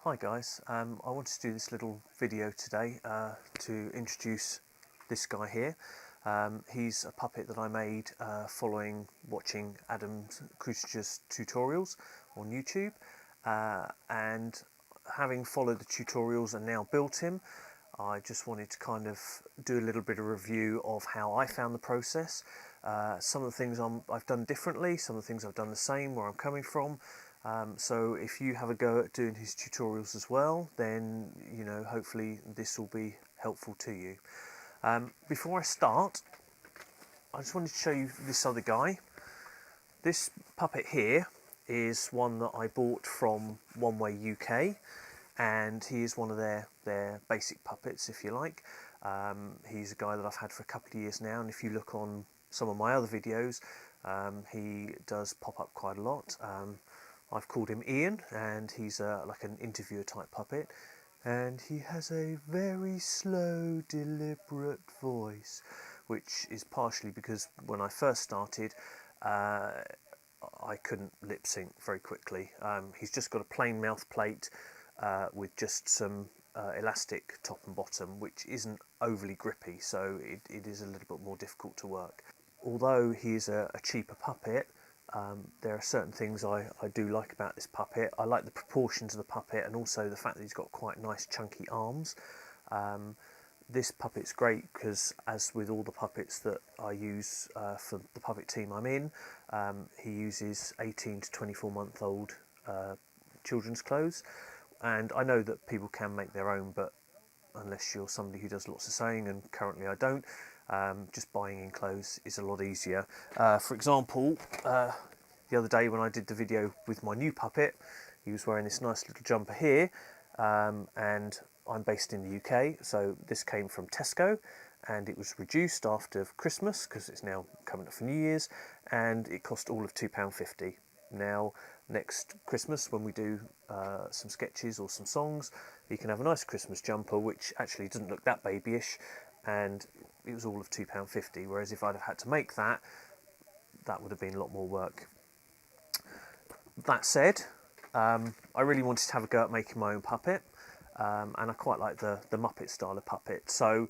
Hi guys, I wanted to do this little video today to introduce this guy here. He's a puppet that I made following watching Adam Kreutinger's tutorials on YouTube, and having followed the tutorials and now built him, I just wanted to kind of do a little bit of review of how I found the process. Some of the things I've done differently, some of the things I've done the same, where I'm coming from. So if you have a go at doing his tutorials as well, then hopefully this will be helpful to you. Before I start, I just wanted to show you this other guy. This puppet here is one that I bought from One Way UK, and he is one of their basic puppets, if you like. He's a guy that I've had for a couple of years now, and if you look on some of my other videos, he does pop up quite a lot. I've called him Ian, and he's like an interviewer type puppet, and he has a very slow, deliberate voice, which is partially because when I first started, I couldn't lip sync very quickly. He's just got a plain mouth plate with just some elastic top and bottom, which isn't overly grippy, so it is a little bit more difficult to work. Although he is a cheaper puppet, there are certain things I do like about this puppet. I like the proportions of the puppet, and also the fact that he's got quite nice chunky arms. This puppet's great because, as with all the puppets that I use for the puppet team I'm in, he uses 18 to 24-month-old children's clothes. And I know that people can make their own, but unless you're somebody who does lots of sewing, and currently I don't, just buying in clothes is a lot easier. For example, the other day when I did the video with my new puppet, he was wearing this nice little jumper here, and I'm based in the UK, so this came from Tesco, and it was reduced after Christmas because it's now coming up for New Year's, and it cost all of £2.50. Now, next Christmas, when we do some sketches or some songs, you can have a nice Christmas jumper which actually doesn't look that babyish, and it was all of £2.50, whereas if I'd have had to make that, that would have been a lot more work. That said, I really wanted to have a go at making my own puppet, and I quite like the Muppet style of puppet, so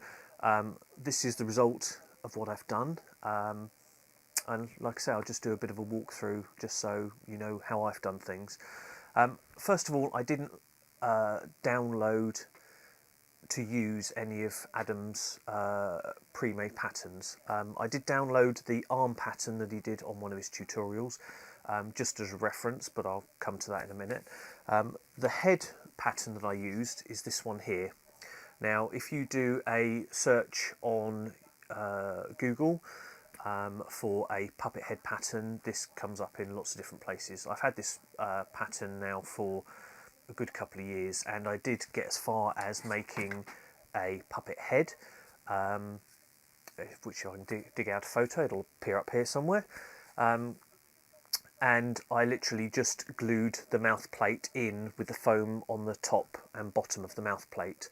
this is the result of what I've done. And like I say, I'll just do a bit of a walkthrough just so you know how I've done things. First of all, I didn't download to use any of Adam's pre-made patterns. I did download the arm pattern that he did on one of his tutorials, just as a reference, but I'll come to that in a minute. The head pattern that I used is this one here. Now, if you do a search on Google for a puppet head pattern, this comes up in lots of different places. I've had this pattern now for a good couple of years, and I did get as far as making a puppet head, which I can dig out a photo, it'll appear up here somewhere, and I literally just glued the mouth plate in with the foam on the top and bottom of the mouth plate,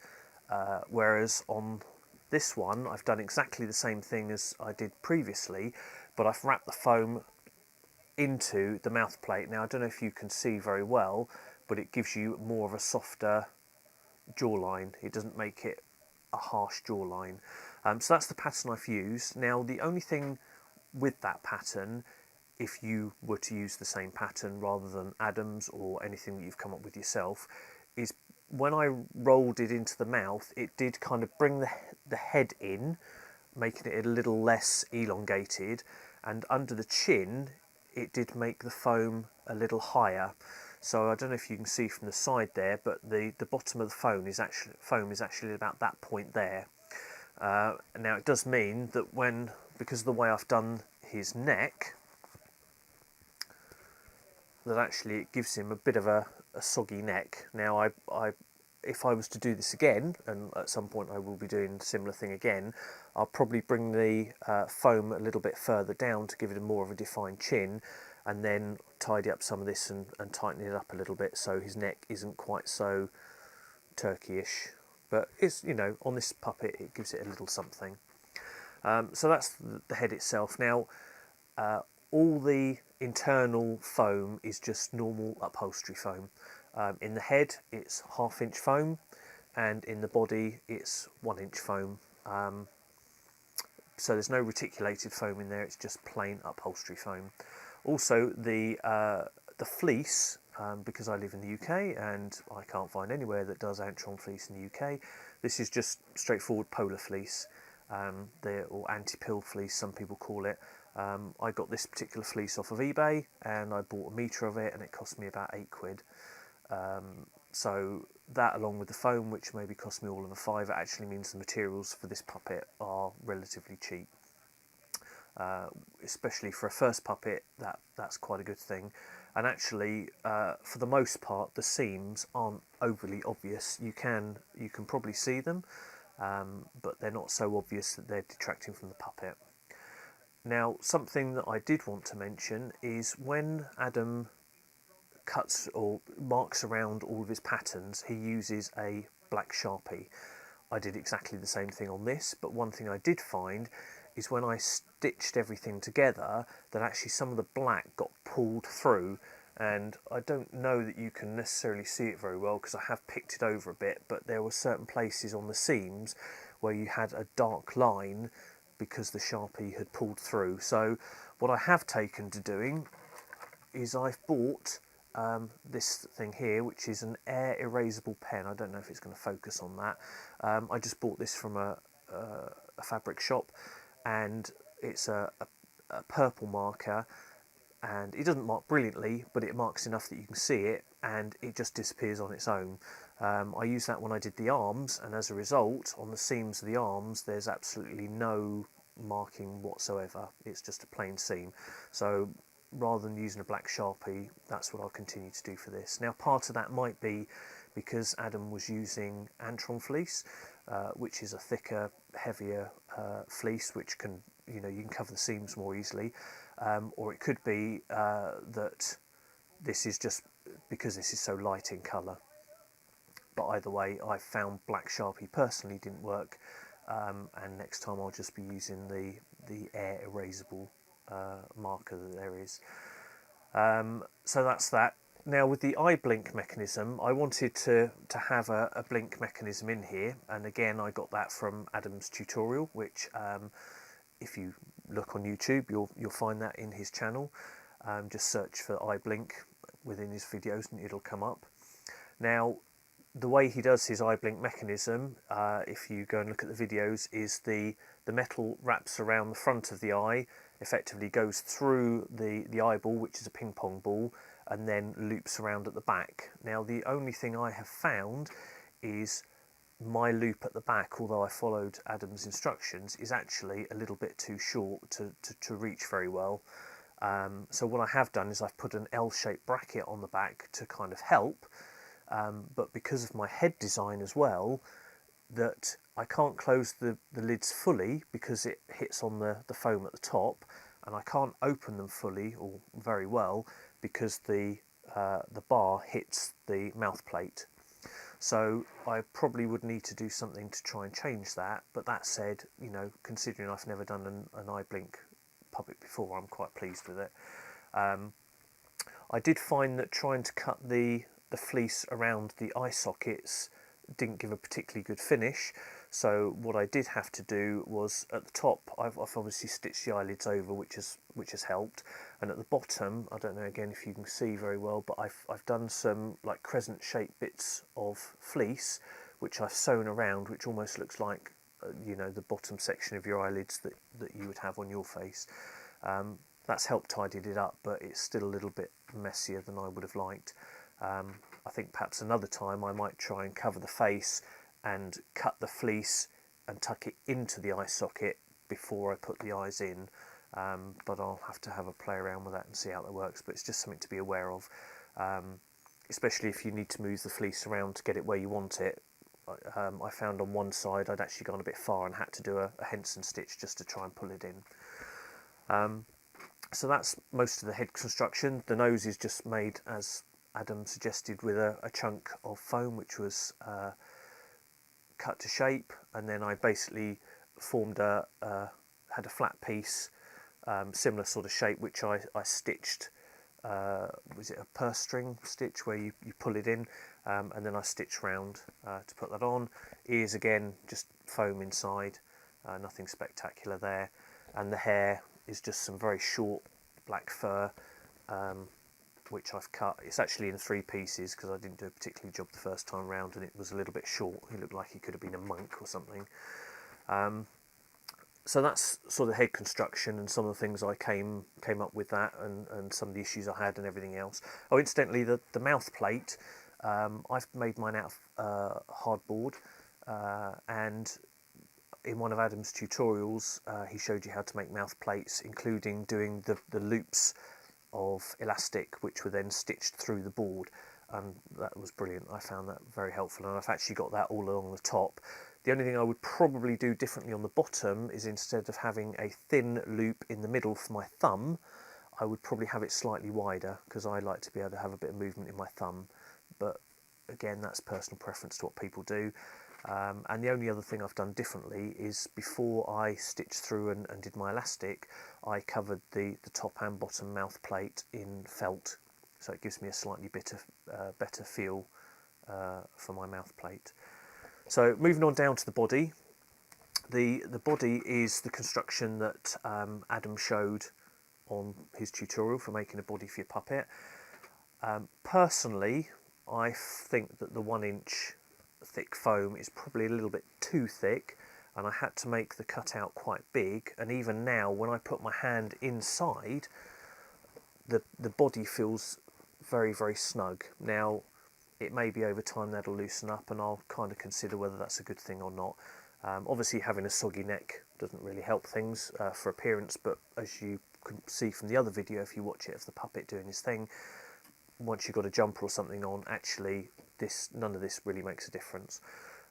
whereas on this one I've done exactly the same thing as I did previously, but I've wrapped the foam into the mouth plate. Now, I don't know if you can see very well, but it gives you more of a softer jawline. It doesn't make it a harsh jawline. So that's the pattern I've used. Now, the only thing with that pattern, if you were to use the same pattern rather than Adam's or anything that you've come up with yourself, is when I rolled it into the mouth, it did kind of bring the head in, making it a little less elongated, and under the chin it did make the foam a little higher. So I don't know if you can see from the side there, but the bottom of the foam is actually about that point there. Now, it does mean that because of the way I've done his neck, that actually it gives him a bit of a soggy neck. Now, if I was to do this again, and at some point I will be doing a similar thing again, I'll probably bring the foam a little bit further down to give it a more of a defined chin, and then tidy up some of this and tighten it up a little bit so his neck isn't quite so turkeyish. But it's, on this puppet it gives it a little something. So that's the head itself. Now, all the internal foam is just normal upholstery foam. In the head it's 1/2 inch foam, and in the body it's 1 inch foam. So there's no reticulated foam in there, it's just plain upholstery foam. Also the fleece, because I live in the UK and I can't find anywhere that does Antron fleece in the UK, this is just straightforward polar fleece, or anti-pill fleece some people call it. I got this particular fleece off of eBay and I bought a metre of it and it cost me about £8. So that, along with the foam, which maybe cost me all of a fiver, actually means the materials for this puppet are relatively cheap. Especially for a first puppet, that's quite a good thing. And actually, for the most part, the seams aren't overly obvious. You can probably see them, but they're not so obvious that they're detracting from the puppet. Now, something that I did want to mention is when Adam cuts or marks around all of his patterns, he uses a black Sharpie. I did exactly the same thing on this, but one thing I did find is when I stitched everything together that actually some of the black got pulled through, and I don't know that you can necessarily see it very well because I have picked it over a bit, but there were certain places on the seams where you had a dark line because the Sharpie had pulled through. So what I have taken to doing is I've bought this thing here, which is an air erasable pen. I don't know if it's going to focus on that. I just bought this from a fabric shop, and it's a purple marker, and it doesn't mark brilliantly, but it marks enough that you can see it, and it just disappears on its own. I used that when I did the arms, and as a result, on the seams of the arms there's absolutely no marking whatsoever. It's just a plain seam. So rather than using a black Sharpie, that's what I'll continue to do for this. Now, part of that might be because Adam was using Antron fleece, which is a thicker, heavier fleece, which can, you can cover the seams more easily, or it could be that this is just because this is so light in colour. But either way, I found black Sharpie personally didn't work, and next time I'll just be using the air erasable marker that there is. So that's that. Now, with the eye blink mechanism, I wanted to have a blink mechanism in here, and again I got that from Adam's tutorial, which if you look on YouTube you'll find that in his channel. Just search for eye blink within his videos and it'll come up. Now, the way he does his eye blink mechanism, if you go and look at the videos, is the metal wraps around the front of the eye, effectively goes through the eyeball, which is a ping pong ball, and then loops around at the back. Now, the only thing I have found is my loop at the back, although I followed Adam's instructions, is actually a little bit too short to reach very well. So what I have done is I've put an L-shaped bracket on the back to kind of help, but because of my head design as well, that I can't close the lids fully because it hits on the foam at the top, and I can't open them fully or very well because the bar hits the mouth plate. So I probably would need to do something to try and change that. But that said, considering I've never done an eye blink puppet before, I'm quite pleased with it. I did find that trying to cut the fleece around the eye sockets didn't give a particularly good finish, so what I did have to do was at the top I've obviously stitched the eyelids over, which has helped, and at the bottom, I don't know again if you can see very well, but I've done some like crescent shaped bits of fleece which I've sewn around, which almost looks like the bottom section of your eyelids that you would have on your face. That's helped tidy it up, but it's still a little bit messier than I would have liked. I think perhaps another time I might try and cover the face and cut the fleece and tuck it into the eye socket before I put the eyes in, but I'll have to have a play around with that and see how that works. But it's just something to be aware of, especially if you need to move the fleece around to get it where you want it. I found on one side I'd actually gone a bit far and had to do a Henson stitch just to try and pull it in. So that's most of the head construction. The nose is just made as Adam suggested with a chunk of foam, which was cut to shape, and then I basically formed had a flat piece, similar sort of shape, which I stitched was it a purse string stitch where you pull it in, and then I stitch round to put that on. Ears again, just foam inside, nothing spectacular there. And the hair is just some very short black fur, which I've cut. It's actually in 3 pieces because I didn't do a particularly job the first time round, and it was a little bit short. He looked like he could have been a monk or something. So that's sort of head construction and some of the things I came up with that, and some of the issues I had and everything else. Oh, incidentally, the mouth plate, I've made mine out of hardboard, and in one of Adam's tutorials he showed you how to make mouth plates, including doing the loops of elastic which were then stitched through the board, and that was brilliant. I found that very helpful, and I've actually got that all along the top. The only thing I would probably do differently on the bottom is, instead of having a thin loop in the middle for my thumb, I would probably have it slightly wider, because I like to be able to have a bit of movement in my thumb. But again, that's personal preference to what people do. And the only other thing I've done differently is, before I stitched through and did my elastic, I covered the top and bottom mouth plate in felt, so it gives me a slightly better feel for my mouth plate. So moving on down to the body. The body is the construction that Adam showed on his tutorial for making a body for your puppet. Personally, I think that the 1-inch thick foam is probably a little bit too thick, and I had to make the cutout quite big, and even now when I put my hand inside, the body feels very, very snug. Now, it may be over time that'll loosen up, and I'll kind of consider whether that's a good thing or not. Obviously having a soggy neck doesn't really help things for appearance, but as you can see from the other video, if you watch it, of the puppet doing his thing, once you've got a jumper or something on, actually none of this really makes a difference.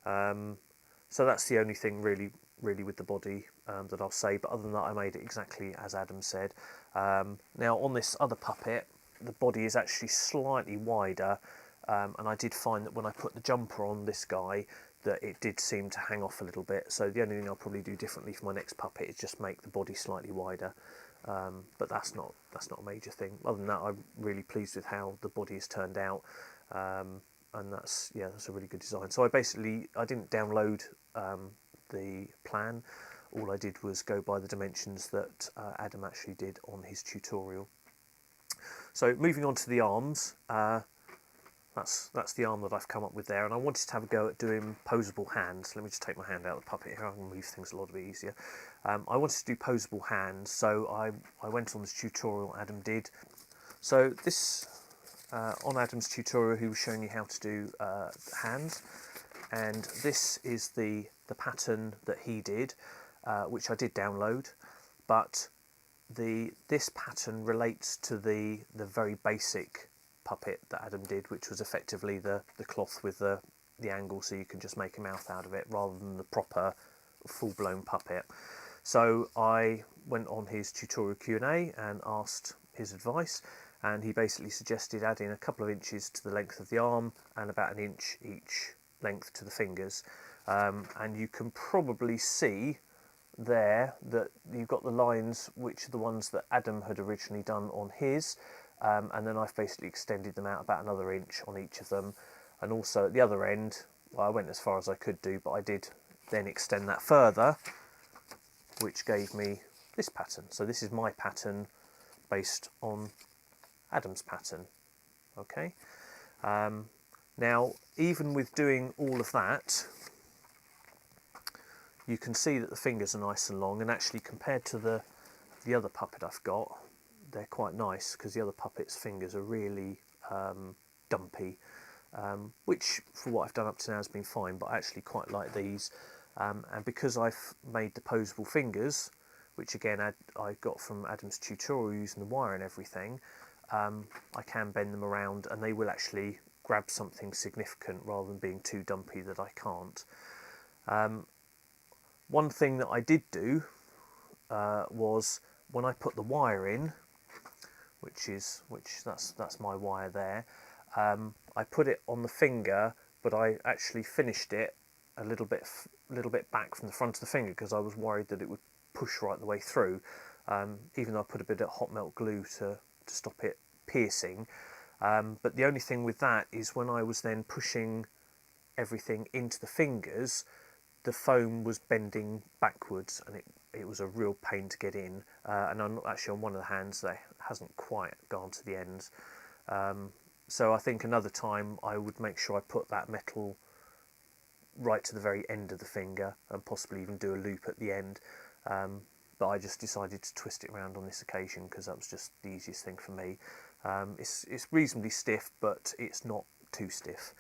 So that's the only thing really with the body that I'll say, but other than that, I made it exactly as Adam said. Now on this other puppet, the body is actually slightly wider, and I did find that when I put the jumper on this guy, that it did seem to hang off a little bit. So the only thing I'll probably do differently for my next puppet is just make the body slightly wider. But that's not a major thing. Other than that, I'm really pleased with how the body has turned out, and that's a really good design. So I didn't download the plan. All I did was go by the dimensions that Adam actually did on his tutorial. So moving on to the arms, that's the arm that I've come up with there, and I wanted to have a go at doing posable hands. Let me just take my hand out of the puppet here, I can move things a lot bit easier. I wanted to do posable hands, so I went on this tutorial Adam did. So this, on Adam's tutorial, he was showing you how to do hands, and this is the pattern that he did, which I did download, but this pattern relates to the very basic puppet that Adam did, which was effectively the cloth with the angle, so you can just make a mouth out of it rather than the proper full-blown puppet. So I went on his tutorial Q&A and asked his advice, and he basically suggested adding a couple of inches to the length of the arm and about 1 inch each length to the fingers, and you can probably see there that you've got the lines which are the ones that Adam had originally done on his, and then I've basically extended them out about another 1 inch on each of them. And also at the other end, well, I went as far as I could do, but I did then extend that further, which gave me this pattern. So this is my pattern based on Adam's pattern. Okay. Now, even with doing all of that, you can see that the fingers are nice and long, and actually compared to the other puppet I've got, they're quite nice, because the other puppet's fingers are really dumpy, which for what I've done up to now has been fine, but I actually quite like these. And because I've made the posable fingers, which again I got from Adam's tutorial using the wire and everything, I can bend them around and they will actually grab something significant rather than being too dumpy that I can't. One thing that I did do was when I put the wire in, that's my wire there, I put it on the finger, but I actually finished it a little bit back from the front of the finger, because I was worried that it would push right the way through, even though I put a bit of hot melt glue to stop it piercing, but the only thing with that is when I was then pushing everything into the fingers, the foam was bending backwards, and it was a real pain to get in, and actually on one of the hands that hasn't quite gone to the ends. So I think another time I would make sure I put that metal right to the very end of the finger and possibly even do a loop at the end, but I just decided to twist it around on this occasion because that was just the easiest thing for me. It's reasonably stiff, but it's not too stiff.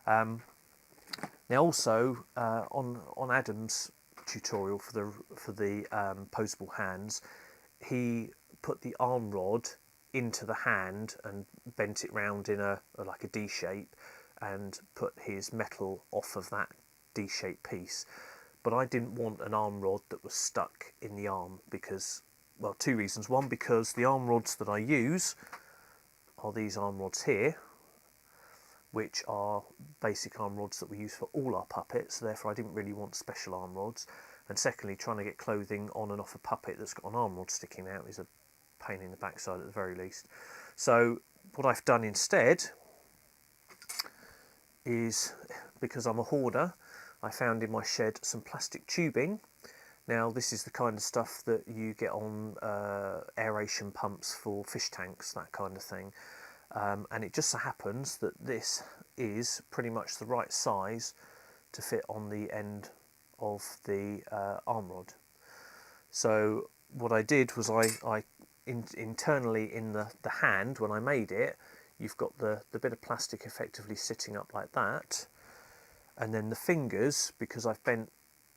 Now also on Adam's tutorial for the posable hands, he put the arm rod into the hand and bent it round in like a D shape and put his metal off of that D shaped piece. But I didn't want an arm rod that was stuck in the arm because, well, two reasons. One, because the arm rods that I use are these arm rods here, which are basic arm rods that we use for all our puppets, therefore I didn't really want special arm rods. And secondly, trying to get clothing on and off a puppet that's got an arm rod sticking out is a pain in the backside at the very least. So what I've done instead is, because I'm a hoarder, I found in my shed some plastic tubing. Now this is the kind of stuff that you get on aeration pumps for fish tanks, that kind of thing. And it just so happens that this is pretty much the right size to fit on the end of the arm rod. So what I did was internally in the hand, when I made it, you've got the bit of plastic effectively sitting up like that, and then the fingers, because I've bent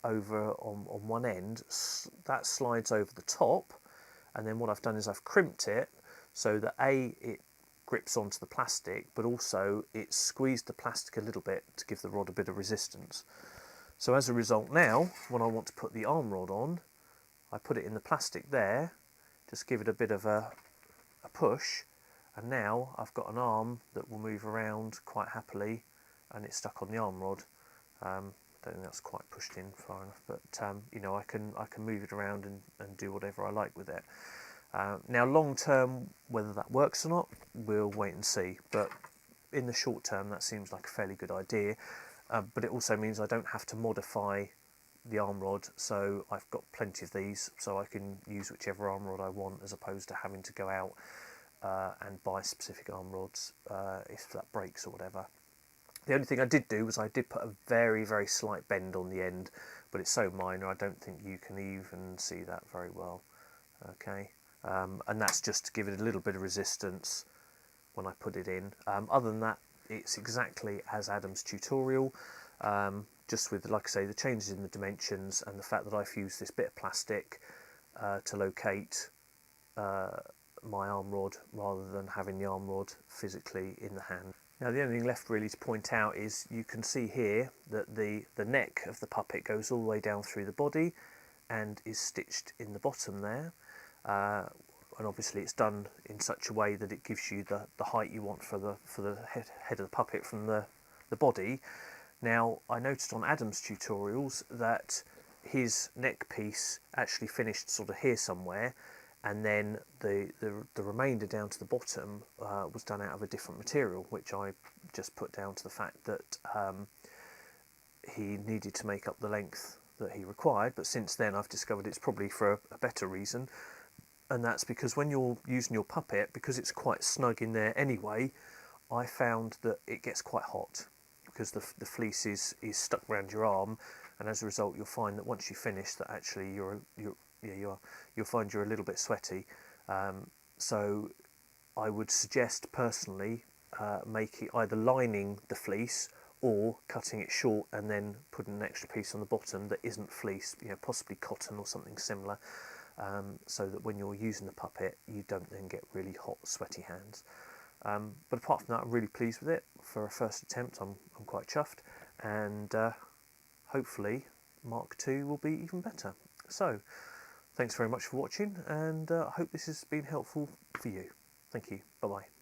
over on one end, that slides over the top, and then what I've done is I've crimped it so that it grips onto the plastic, but also it squeezed the plastic a little bit to give the rod a bit of resistance. So as a result now, when I want to put the arm rod on, I put it in the plastic there, just give it a bit of a push, and now I've got an arm that will move around quite happily, and it's stuck on the arm rod. I don't think that's quite pushed in far enough, but you know, I can move it around and do whatever I like with it. Now long term, whether that works or not, we'll wait and see, but in the short term that seems like a fairly good idea. But it also means I don't have to modify the arm rod, so I've got plenty of these, so I can use whichever arm rod I want, as opposed to having to go out and buy specific arm rods if that breaks or whatever. The only thing I did do was I did put a very, very slight bend on the end, but it's so minor I don't think you can even see that very well. Okay, and that's just to give it a little bit of resistance when I put it in. Other than that, it's exactly as Adam's tutorial, just with, like I say, the changes in the dimensions and the fact that I've used this bit of plastic to locate my arm rod rather than having the arm rod physically in the hand. Now the only thing left really to point out is you can see here that the neck of the puppet goes all the way down through the body and is stitched in the bottom there. And obviously it's done in such a way that it gives you the height you want for the head of the puppet from the body. Now I noticed on Adam's tutorials that his neck piece actually finished sort of here somewhere, and then the remainder down to the bottom was done out of a different material, which I just put down to the fact that he needed to make up the length that he required. But since then I've discovered it's probably for a better reason, and that's because when you're using your puppet, because it's quite snug in there anyway, I found that it gets quite hot because the fleece is stuck around your arm, and as a result you'll find that once you finish that actually you'll find you're a little bit sweaty. So I would suggest personally making either lining the fleece or cutting it short and then putting an extra piece on the bottom that isn't fleece, possibly cotton or something similar, so that when you're using the puppet you don't then get really hot sweaty hands. But apart from that, I'm really pleased with it. For a first attempt I'm quite chuffed, and hopefully Mark II will be even better. So thanks very much for watching, and I hope this has been helpful for you. Thank you. Bye bye.